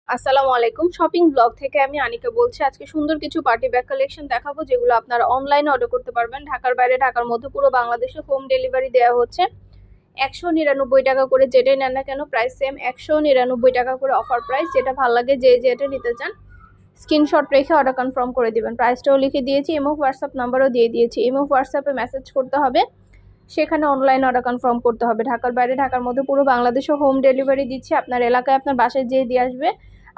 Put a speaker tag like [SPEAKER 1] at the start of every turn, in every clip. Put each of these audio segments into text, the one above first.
[SPEAKER 1] আসসালামু আলাইকুম। Shopping blog থেকে আমি আনিকা বলছি। আজকে সুন্দর কিছু পার্টি ব্যাগ কালেকশন দেখাবো, যেগুলো আপনারা অনলাইনে অর্ডার করতে পারবেন। ঢাকার বাইরে, ঢাকার মধ্যে পুরো বাংলাদেশে হোম ডেলিভারি দেওয়া হচ্ছে। 199 টাকা করে, যেটাই নেন না কেন প্রাইস সেম। 199 টাকা করে অফার প্রাইস। যেটা ভালো লাগে যে যেটা নিতে চান স্ক্রিনশট রেখে অর্ডার কনফার্ম করে দিবেন। প্রাইসটাও লিখে দিয়েছি, ইমো হোয়াটসঅ্যাপ নাম্বারও দিয়ে দিয়েছি। ইমো হোয়াটসঅ্যাপে মেসেজ করতে হবে, সেখানে অনলাইন অর্ডার কনফার্ম করতে হবে। ঢাকার বাইরে, ঢাকার মধ্যে পুরো বাংলাদেশে হোম ডেলিভারি দিচ্ছি। আপনার এলাকায় আপনার বাসায় যেয়ে দিয়ে আসবে।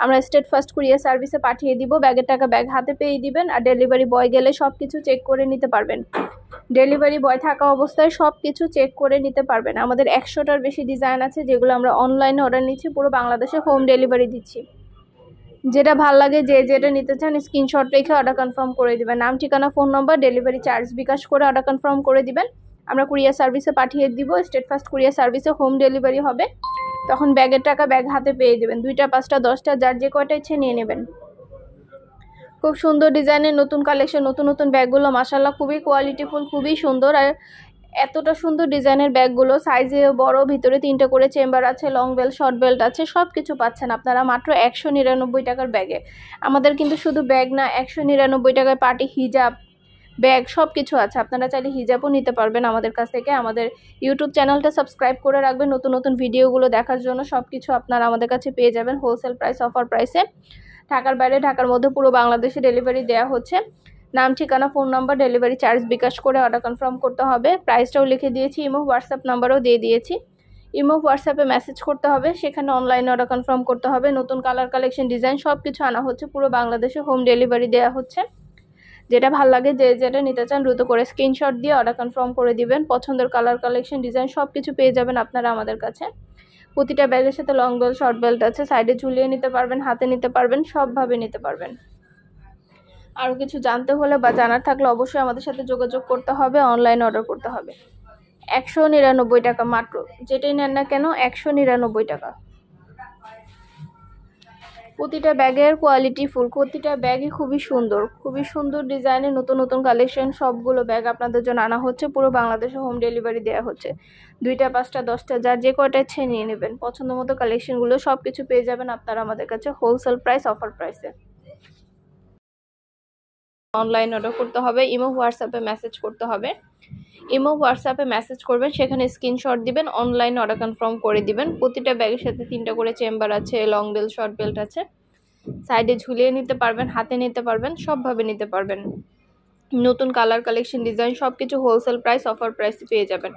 [SPEAKER 1] আমরা স্টেট ফার্স্ট কুরিয়ার সার্ভিসে পাঠিয়ে দিব। ব্যাগের টাকা ব্যাগ হাতে পেয়ে দিবেন। আর ডেলিভারি বয় গেলে সব কিছু চেক করে নিতে পারবেন। ডেলিভারি বয় থাকা অবস্থায় সব কিছু চেক করে নিতে পারবেন। আমাদের 100টার বেশি ডিজাইন আছে, যেগুলো আমরা অনলাইনে অর্ডার নিচ্ছি। পুরো বাংলাদেশে হোম ডেলিভারি দিচ্ছি। যেটা ভাল লাগে যে যেটা নিতে চান স্ক্রিনশট রেখে অর্ডার কনফার্ম করে দিবেন। নাম, ঠিকানা, ফোন নম্বর, ডেলিভারি চার্জ বিকাশ করে অর্ডার কনফার্ম করে দিবেন। আমরা কুরিয়ার সার্ভিসে পাঠিয়ে দিব। স্টেট ফার্স্ট কুরিয়ার সার্ভিসে হোম ডেলিভারি হবে। তখন ব্যাগের টাকা ব্যাগ হাতে পেয়ে দেবেন। 2টা, 5টা, 10টা, যার যে কয়টা ইচ্ছে নিয়ে নেবেন। খুব সুন্দর ডিজাইনের নতুন কালেকশন, নতুন নতুন ব্যাগগুলো মাশাআল্লাহ খুবই কোয়ালিটিফুল, খুবই সুন্দর। আর এতটা সুন্দর ডিজাইনের ব্যাগগুলো সাইজে বড়, ভিতরে 3টা করে চেম্বার আছে, লং বেল্ট, শর্ট বেল্ট আছে, সব কিছু পাচ্ছেন আপনারা মাত্র 199 টাকার ব্যাগে। আমাদের কিন্তু শুধু ব্যাগ না, 199 টাকায় পার্টি হিজাব, ব্যাগ সব কিছু আছে। আপনারা চাইলে হিজাবও নিতে পারবেন আমাদের কাছ থেকে। আমাদের ইউটিউব চ্যানেলটা সাবস্ক্রাইব করে রাখবেন নতুন নতুন ভিডিওগুলো দেখার জন্য। সব কিছু আপনারা আমাদের কাছে পেয়ে যাবেন হোলসেল প্রাইস, অফার প্রাইসে। ঢাকার বাইরে, ঢাকার মধ্যে পুরো বাংলাদেশে ডেলিভারি দেওয়া হচ্ছে। নাম, ঠিকানা, phone number, delivery charge bKash করে অর্ডার কনফার্ম করতে হবে। প্রাইসটাও লিখে দিয়েছি, ইমো হোয়াটসঅ্যাপ নাম্বারও দিয়ে দিয়েছি। ইমো হোয়াটসঅ্যাপে মেসেজ করতে হবে, সেখানে অনলাইনে অর্ডার কনফার্ম করতে হবে। নতুন কালার, কালেকশন, ডিজাইন সব কিছু আনা হচ্ছে। পুরো বাংলাদেশে হোম ডেলিভারি দেওয়া হচ্ছে। যেটা ভালো লাগে যে যেটা নিতে চান দ্রুত করে স্ক্রিনশট দিয়ে অর্ডার কনফার্ম করে দিবেন। পছন্দের কালার, কালেকশন, ডিজাইন সব কিছু পেয়ে যাবেন আপনারা আমাদের কাছে। প্রতিটা ব্যাগের সাথে লং বেল্ট, শর্ট বেল্ট আছে। সাইডে ঝুলিয়ে নিতে পারবেন, হাতে নিতে পারবেন, সবভাবে নিতে পারবেন। আরও কিছু জানতে হলে বা জানার থাকলে অবশ্যই আমাদের সাথে যোগাযোগ করতে হবে, অনলাইনে অর্ডার করতে হবে। 199 টাকা মাত্র, যেটাই নেন না কেন 199 টাকা। প্রতিটা ব্যাগের কোয়ালিটি ফুল, প্রতিটা ব্যাগই খুবই সুন্দর, খুবই সুন্দর ডিজাইনের নতুন নতুন কালেকশন। সবগুলো ব্যাগ আপনাদের জন্য আনা হচ্ছে। পুরো বাংলাদেশে হোম ডেলিভারি দেওয়া হচ্ছে। 2টা, 5টা, 10টা, যার যে কয়টা ইচ্ছে নিয়ে নেবেন। পছন্দ মতো কালেকশনগুলো সব কিছু পেয়ে যাবেন আপনারা আমাদের কাছে হোলসেল প্রাইস, অফার প্রাইসে। অনলাইন অর্ডার করতে হবে, ইমো হোয়াটসঅ্যাপে মেসেজ করতে হবে। ইমো হোয়াটসঅ্যাপে মেসেজ করবেন, সেখানে স্ক্রিনশট দিবেন, অনলাইন অর্ডার কনফার্ম করে দিবেন। প্রতিটা ব্যাগের সাথে 3টা করে চেম্বার আছে, লং বেল্ট, শর্ট বেল্ট আছে। সাইডে ঝুলিয়ে নিতে পারবেন, হাতে নিতে পারবেন, সবভাবে নিতে পারবেন। নতুন কালার, কালেকশন, ডিজাইন সব কিছু হোলসেল প্রাইস, অফার প্রাইসে পেয়ে যাবেন।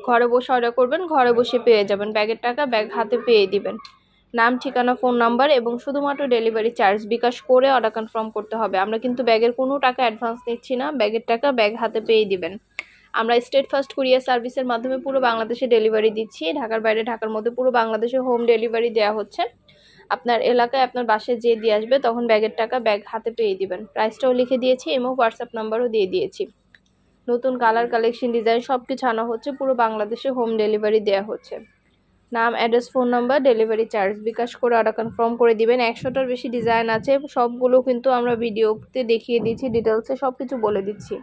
[SPEAKER 1] ঘরে বসে অর্ডার করবেন, ঘরে বসে পেয়ে যাবেন। ব্যাগের টাকা ব্যাগ হাতে পেয়ে দিবেন। নাম, ঠিকানা, ফোন নাম্বার এবং শুধুমাত্র ডেলিভারি চার্জ বিকাশ করে অর্ডার কনফার্ম করতে হবে। আমরা কিন্তু ব্যাগের কোনো টাকা অ্যাডভান্স নিচ্ছি না, ব্যাগের টাকা ব্যাগ হাতে পেয়ে দিবেন। আমরা স্টেট ফার্স্ট কুরিয়ার সার্ভিসের মাধ্যমে পুরো বাংলাদেশে ডেলিভারি দিচ্ছি। ঢাকার বাইরে, ঢাকার মধ্যে পুরো বাংলাদেশে হোম ডেলিভারি দেওয়া হচ্ছে। আপনার এলাকায় আপনার বাসায় যেয়ে দিয়ে আসবে, তখন ব্যাগের টাকা ব্যাগ হাতে পেয়ে দিবেন। প্রাইসটাও লিখে দিয়েছি এবং হোয়াটসঅ্যাপ নাম্বারও দিয়ে দিয়েছি। নতুন কালার, কালেকশন, ডিজাইন সব কিছু আনা হচ্ছে। পুরো বাংলাদেশে হোম ডেলিভারি দেওয়া হচ্ছে। নাম, address, phone number, delivery charge bKash করে অর্ডার কনফার্ম করে দিবেন। 100টার বেশি ডিজাইন আছে, সবগুলো কিন্তু আমরা ভিডিওতে দেখিয়ে দিচ্ছি, ডিটেলসে সব কিছু বলে দিচ্ছি।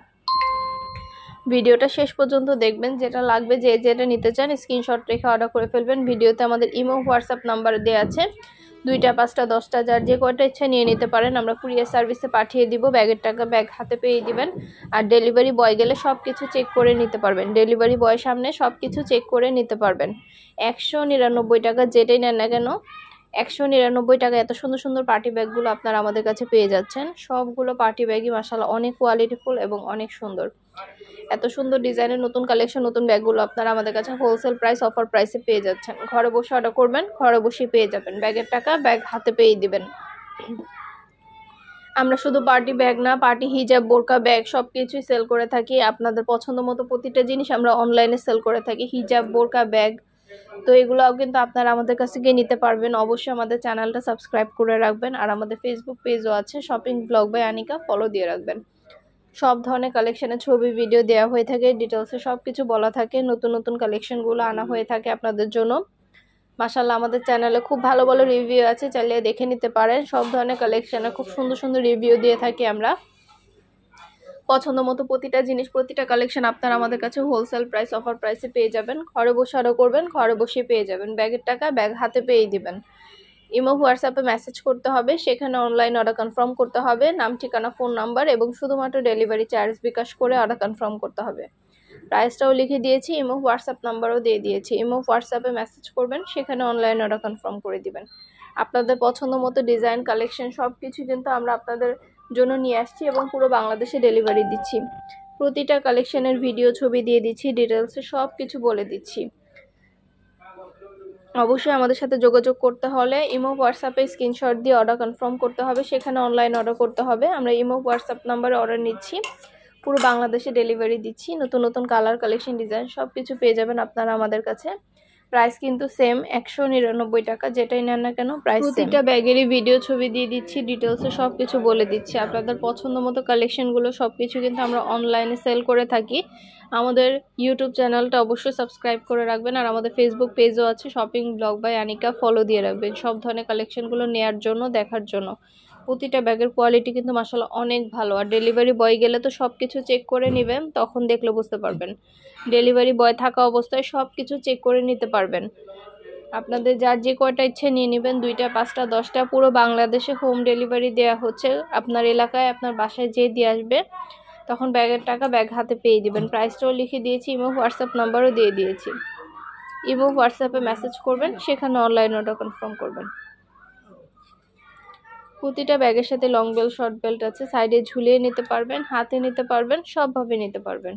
[SPEAKER 1] ভিডিওটা শেষ পর্যন্ত দেখবেন। যেটা লাগবে যে যেটা নিতে চান স্ক্রিনশট রেখে অর্ডার করে ফেলবেন। ভিডিওতে আমাদের ইমো হোয়াটসঅ্যাপ নাম্বার দেওয়া আছে। 2টা, 5টা, 10টা, যার যে কয়টা ইচ্ছা নিয়ে নিতে পারেন। আমরা কুরিয়ার সার্ভিসে পাঠিয়ে দিব। ব্যাগের টাকা ব্যাগ হাতে পেয়ে দিবেন। আর ডেলিভারি বয় গেলে সব কিছু চেক করে নিতে পারবেন। ডেলিভারি বয়ের সামনে সব কিছু চেক করে নিতে পারবেন। 199 টাকা, যেটাই নেন না কেন 199 টাকা। এত সুন্দর সুন্দর পার্টি ব্যাগগুলো আপনারা আমাদের কাছে পেয়ে যাচ্ছেন। সবগুলো পার্টি ব্যাগই মাশাআল্লাহ অনেক কোয়ালিটিফুল এবং অনেক সুন্দর। এত সুন্দর ডিজাইনের নতুন কালেকশন, নতুন ব্যাগগুলো আপনারা আমাদের কাছে হোলসেল প্রাইস, অফার প্রাইসে পেয়ে যাচ্ছেন। ঘরে বসে অর্ডার করবেন, ঘরে বসে পেয়ে যাবেন। ব্যাগের টাকা ব্যাগ হাতে পেয়ে দিবেন। আমরা শুধু পার্টি ব্যাগ না, পার্টি হিজাব, বোরকা, ব্যাগ সব কিছুই সেল করে থাকি। আপনাদের পছন্দ মতো প্রতিটা জিনিস আমরা অনলাইনে সেল করে থাকি। হিজাব, বোরকা, ব্যাগ, তো এগুলোও কিন্তু আপনারা আমাদের কাছ থেকে নিতে পারবেন। অবশ্যই আমাদের চ্যানেলটা সাবস্ক্রাইব করে রাখবেন। আর আমাদের ফেসবুক পেজও আছে, shopping blog by Anika, follow দিয়ে রাখবেন। সব ধরনের কালেকশনের ছবি, ভিডিও দেওয়া হয়ে থাকে, ডিটেলসে সব কিছু বলা থাকে। নতুন নতুন কালেকশনগুলো আনা হয়ে থাকে আপনাদের জন্য। মাশাআল্লাহ আমাদের চ্যানেলে খুব ভালো ভালো রিভিউ আছে, চাইলে দেখে নিতে পারেন। সব ধরনের কালেকশনে খুব সুন্দর সুন্দর রিভিউ দিয়ে থাকি আমরা। পছন্দ মতো প্রতিটা জিনিস, প্রতিটা কালেকশন আপনারা আমাদের কাছে হোলসেল প্রাইস, অফার প্রাইসে পেয়ে যাবেন। ঘরে বসে অর্ডার করবেন, ঘরে বসে পেয়ে যাবেন। ব্যাগের টাকা ব্যাগ হাতে পেয়ে দিবেন। ইমো হোয়াটসঅ্যাপে মেসেজ করতে হবে, সেখানে অনলাইন অর্ডার কনফার্ম করতে হবে, নাম ঠিকানা ফোন নাম্বার এবং শুধুমাত্র ডেলিভারি চার্জ বিকাশ করে অর্ডার কনফার্ম করতে হবে। প্রাইসটাও লিখে দিয়েছি, ইমো হোয়াটসঅ্যাপ নাম্বারও দিয়ে দিয়েছি। ইমো হোয়াটসঅ্যাপে মেসেজ করবেন, সেখানে অনলাইন অর্ডার কনফার্ম করে দিবেন। আপনাদের পছন্দ মতো ডিজাইন কালেকশন সব কিছু কিন্তু আমরা আপনাদের জন্য নিয়ে আসছি এবং পুরো বাংলাদেশে ডেলিভারি দিচ্ছি। প্রতিটা কালেকশনের ভিডিও ছবি দিয়ে দিচ্ছি, ডিটেলসে সব কিছু বলে দিচ্ছি। অবশ্যই আমাদের সাথে যোগাযোগ করতে হলে ইমো হোয়াটসঅ্যাপে স্ক্রিনশট দিয়ে অর্ডার কনফার্ম করতে হবে, সেখানে অনলাইন অর্ডার করতে হবে। আমরা ইমো হোয়াটসঅ্যাপ নাম্বারে অর্ডার নিচ্ছি, পুরো বাংলাদেশে ডেলিভারি দিচ্ছি। নতুন নতুন কালার কালেকশন ডিজাইন সব কিছু পেয়ে যাবেন আপনারা আমাদের কাছে। প্রাইস কিন্তু সেম 199 টাকা, যেটাই নেন না কেন প্রাইস। প্রতিটা ব্যাগেরই ভিডিও ছবি দিয়ে দিচ্ছি, ডিটেলসে সব কিছু বলে দিচ্ছি। আপনাদের পছন্দ মতো কালেকশনগুলো সব কিছু কিন্তু আমরা অনলাইনে সেল করে থাকি। আমাদের ইউটিউব চ্যানেলটা অবশ্যই সাবস্ক্রাইব করে রাখবেন, আর আমাদের ফেসবুক পেজও আছে shopping blog by Anika, follow দিয়ে রাখবেন সব ধরনের কালেকশনগুলো নেয়ার জন্য, দেখার জন্য। প্রতিটা ব্যাগের কোয়ালিটি কিন্তু মাশাআল্লাহ অনেক ভালো, আর ডেলিভারি বয় গেলে তো সব কিছু চেক করে নেবেন, তখন দেখলে বুঝতে পারবেন। ডেলিভারি বয় থাকা অবস্থায় সব কিছু চেক করে নিতে পারবেন। আপনাদের যার যে কয়টা ইচ্ছে নিয়ে নেবেন, 2টা 5টা 10টা, পুরো বাংলাদেশে হোম ডেলিভারি দেওয়া হচ্ছে। আপনার এলাকায় আপনার বাসায় যেয়ে দিয়ে আসবে, তখন ব্যাগের টাকা ব্যাগ হাতে পেয়ে দিবেন। প্রাইসটাও লিখে দিয়েছি, ইমো হোয়াটসঅ্যাপ নাম্বারও দিয়ে দিয়েছি। ইমো হোয়াটসঅ্যাপে মেসেজ করবেন, সেখানে অনলাইন অর্ডার কনফার্ম করবেন। প্রতিটা ব্যাগের সাথে লং বেল্ট শর্ট বেল্ট আছে, সাইডে ঝুলিয়ে নিতে পারবেন, হাতে নিতে পারবেন, সবভাবে নিতে পারবেন।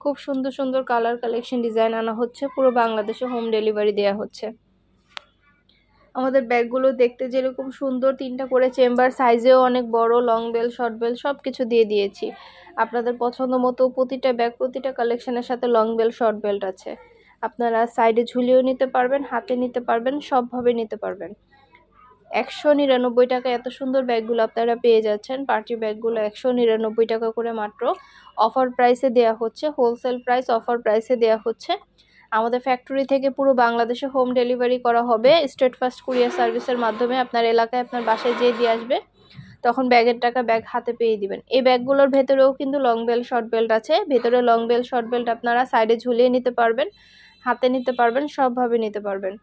[SPEAKER 1] খুব সুন্দর সুন্দর কালার কালেকশন ডিজাইন আনা হচ্ছে, পুরো বাংলাদেশে হোম ডেলিভারি দেওয়া হচ্ছে। আমাদের ব্যাগগুলো দেখতে যেরকম সুন্দর, 3টা করে চেম্বার, সাইজেও অনেক বড়, লং বেল্ট শর্ট বেল্ট সব কিছু দিয়ে দিয়েছি। আপনাদের পছন্দ মতো প্রতিটা ব্যাগ প্রতিটা কালেকশনের সাথে লং বেল্ট শর্ট বেল্ট আছে। আপনারা সাইডে ঝুলিয়েও নিতে পারবেন, হাতে নিতে পারবেন, সবভাবে নিতে পারবেন। 199 টাকা এত সুন্দর ব্যাগগুলো আপনারা পেয়ে যাচ্ছেন। পার্টি ব্যাগগুলো 199 টাকা করে মাত্র অফার প্রাইসে দেয়া হচ্ছে, হোলসেল প্রাইস অফার প্রাইসে দেয়া হচ্ছে। আমাদের ফ্যাক্টরি থেকে পুরো বাংলাদেশে হোম ডেলিভারি করা হবে স্টেট ফার্স্ট কুরিয়ার সার্ভিসের মাধ্যমে। আপনার এলাকায় আপনার বাসায় যেয়ে দিয়ে আসবে, তখন ব্যাগের টাকা ব্যাগ হাতে পেয়ে দিবেন। এই ব্যাগগুলোর ভেতরেও কিন্তু লং বেল্ট শর্ট বেল্ট আছে। ভেতরে লং বেল্ট শর্ট বেল্ট আপনারা সাইডে ঝুলিয়ে নিতে পারবেন, হাতে নিতে পারবেন, সবভাবে নিতে পারবেন।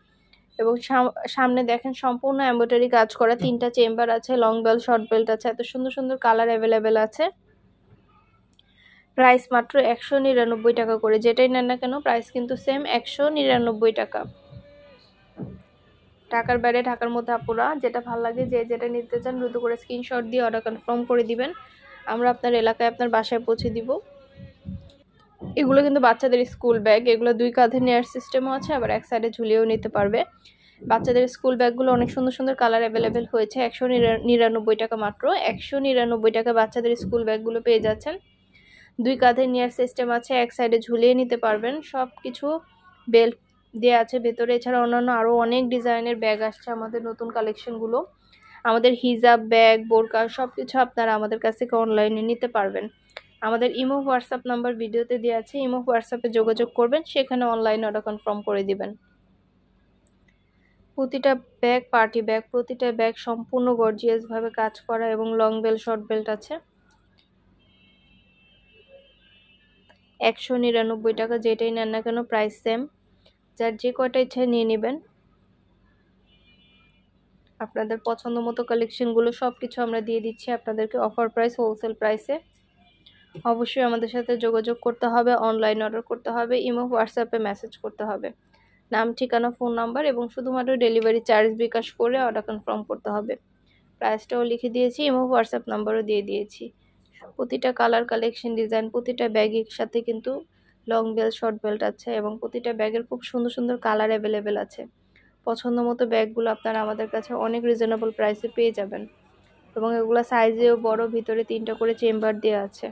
[SPEAKER 1] এবং সামনে দেখেন সম্পূর্ণ এমব্রয়ডারি কাজ করা, 3টা চেম্বার আছে, লং বেল্ট শর্ট বেল্ট আছে, এত সুন্দর সুন্দর কালার অ্যাভেলেবেল আছে। প্রাইস মাত্র 199 টাকা করে, যেটাই নেন না কেন প্রাইস কিন্তু সেম 199 টাকা। ঢাকার বাইরে ঢাকার মধ্যে আপুরা যেটা ভালো লাগে, যে যেটা নিতে চান দ্রুত করে স্ক্রিনশট দিয়ে অর্ডার কনফার্ম করে দিবেন, আমরা আপনার এলাকায় আপনার বাসায় পৌঁছে দিব। এগুলো কিন্তু বাচ্চাদের স্কুল ব্যাগ, এগুলো 2 কাঁধে নেওয়ার সিস্টেমও আছে, আবার এক সাইডে ঝুলিয়েও নিতে পারবে। বাচ্চাদের স্কুল ব্যাগগুলো অনেক সুন্দর সুন্দর কালার অ্যাভেলেবেল হয়েছে। 199 টাকা মাত্র, 199 টাকা বাচ্চাদের স্কুল ব্যাগগুলো পেয়ে যাচ্ছেন। 2 কাঁধে নেওয়ার সিস্টেম আছে, এক সাইডে ঝুলিয়ে নিতে পারবেন, সব কিছু বেল্ট দেওয়া আছে ভেতরে। এছাড়া অন্যান্য আরও অনেক ডিজাইনের ব্যাগ আসছে আমাদের নতুন কালেকশনগুলো। আমাদের হিজাব ব্যাগ বোরকা সব কিছু আপনারা আমাদের কাছ থেকে অনলাইনে নিতে পারবেন। আমাদের ইমো হোয়াটসঅ্যাপ নাম্বার ভিডিওতে দেওয়া আছে, ইমো হোয়াটসঅ্যাপে যোগাযোগ করবেন, সেখানে অনলাইন অর্ডার কনফার্ম করে দিবেন। প্রতিটা ব্যাগ পার্টি ব্যাগ, প্রতিটা ব্যাগ সম্পূর্ণ গর্জিয়াসভাবে কাজ করা এবং লং বেল্ট শর্ট বেল্ট আছে। 199 টাকা, যেটাই নেন না কেন প্রাইস সেম। যার যে কয়টা ইচ্ছা নিয়ে নেবেন। আপনাদের পছন্দ মতো কালেকশনগুলো সব কিছু আমরা দিয়ে দিচ্ছি আপনাদেরকে অফার প্রাইস, হোলসেল প্রাইসে। অবশ্যই আমাদের সাথে যোগাযোগ করতে হবে, অনলাইন অর্ডার করতে হবে, ইমো হোয়াটসঅ্যাপে মেসেজ করতে হবে, নাম ঠিকানা ফোন নাম্বার এবং শুধুমাত্র ডেলিভারি চার্জ বিকাশ করে অর্ডার কনফার্ম করতে হবে। প্রাইসটাও লিখে দিয়েছি, ইমো হোয়াটসঅ্যাপ নাম্বারও দিয়ে দিয়েছি। প্রতিটা কালার কালেকশন ডিজাইন, প্রতিটা ব্যাগের সাথে কিন্তু লং বেল্ট শর্ট বেল্ট আছে এবং প্রতিটা ব্যাগের খুব সুন্দর সুন্দর কালার অ্যাভেলেবেল আছে। পছন্দ মতো ব্যাগগুলো আপনারা আমাদের কাছে অনেক রিজনেবল প্রাইসে পেয়ে যাবেন এবং এগুলো সাইজেও বড়, ভিতরে 3টা করে চেম্বার দেওয়া আছে।